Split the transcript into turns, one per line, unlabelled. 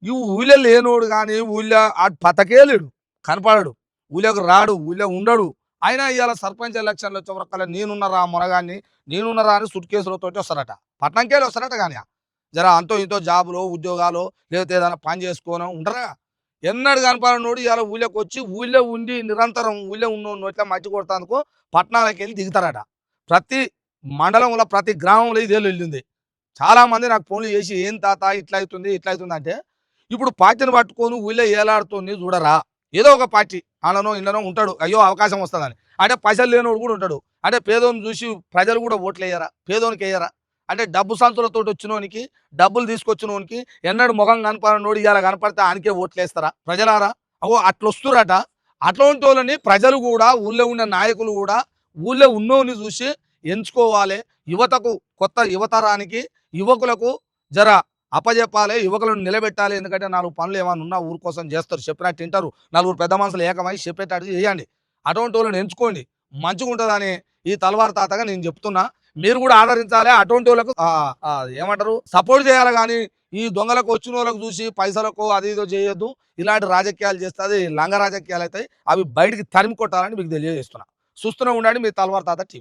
ఈ ఊళ్ళో లేనోడు కానీ ఊళ్ళో ఆ పతకే లేడు, కనపడడు, ఊళ్ళోకి రాడు, ఊళ్ళో ఉండడు. అయినా ఇవాళ సర్పంచ్ ఎలక్షన్లు వచ్చేవరకల్లా నేనున్నరా మునగాన్ని, నేనున్నరా అని సుట్ కేసులతోటి వస్తారట. పట్టణంకెళ్ళి వస్తారట కానీ జర అంతో ఇంతో జాబులో ఉద్యోగాలు లేకపోతే ఏదైనా పని చేసుకోనో ఉండరా. ఎన్నడు కనపడనోడు ఇవాళ ఊళ్ళోకి వచ్చి ఊళ్ళో ఉండి నిరంతరం ఊళ్ళో ఉన్నోడు నోట్ల మట్టి కొడతానుకో పట్టణాలకు వెళ్ళి దిగుతారట. ప్రతి మండలంలో ప్రతి గ్రామంలో ఇదే వెళ్ళింది. చాలా మంది నాకు ఫోన్లు చేసి ఏం తాత ఇట్లా అవుతుంది ఇట్లా అవుతుంది అంటే, ఇప్పుడు పార్టీని పట్టుకొని ఊళ్ళో ఏలాడుతుంది చూడరా. ఏదో ఒక పార్టీ ఆడనో ఇళ్ళనో ఉంటాడు, అయ్యో అవకాశం వస్తుందని. అంటే పైసలు లేనోడు కూడా ఉంటాడు. అంటే పేదోని చూసి ప్రజలు కూడా ఓట్లు వేయరా, పేదోనికి వేయరా. అంటే డబ్బు సంచులతో వచ్చినోనికి, డబ్బులు తీసుకొచ్చినోనికి, ఎన్నడు ముఖం కనపడనోడు ఇవాళ కనపడితే ఆనికే ఓట్లు వేస్తారా ప్రజలారా. అగో అట్లా వస్తురట. అట్లాంటి వాళ్ళని ప్రజలు కూడా ఊళ్ళో ఉన్న నాయకులు కూడా ఊళ్ళో ఉన్నోని చూసి ఎంచుకోవాలి. యువతకు, కొత్త యువతరానికి, యువకులకు జర అప్పజెప్పాలి, యువకులను నిలబెట్టాలి. ఎందుకంటే 4 పనులు ఏమైనా ఉన్నా ఊరు కోసం చేస్తారు, చెప్పినట్టు వింటారు. నలుగురు పెద్ద మనుషులు ఏకమై చెప్పేటట్టు చేయండి. అటువంటి వాళ్ళని ఎంచుకోండి, మంచిగా ఉంటుందని ఈ తలవారు తాతగా నేను చెప్తున్నా. మీరు కూడా ఆదరించాలి. అటువంటి వాళ్ళకు ఏమంటారు సపోర్ట్ చేయాలి. కానీ ఈ దొంగలకు వచ్చిన వాళ్ళకు చూసి పైసలకు అది ఇదో చేయొద్దు. ఇలాంటి రాజకీయాలు చేస్తే అది లంగ రాజకీయాలు అవుతాయి. అవి బయటికి తరిమి కొట్టాలని మీకు తెలియజేస్తున్నా. చూస్తూనే ఉండండి మీ తలవారు తాత టీవీ.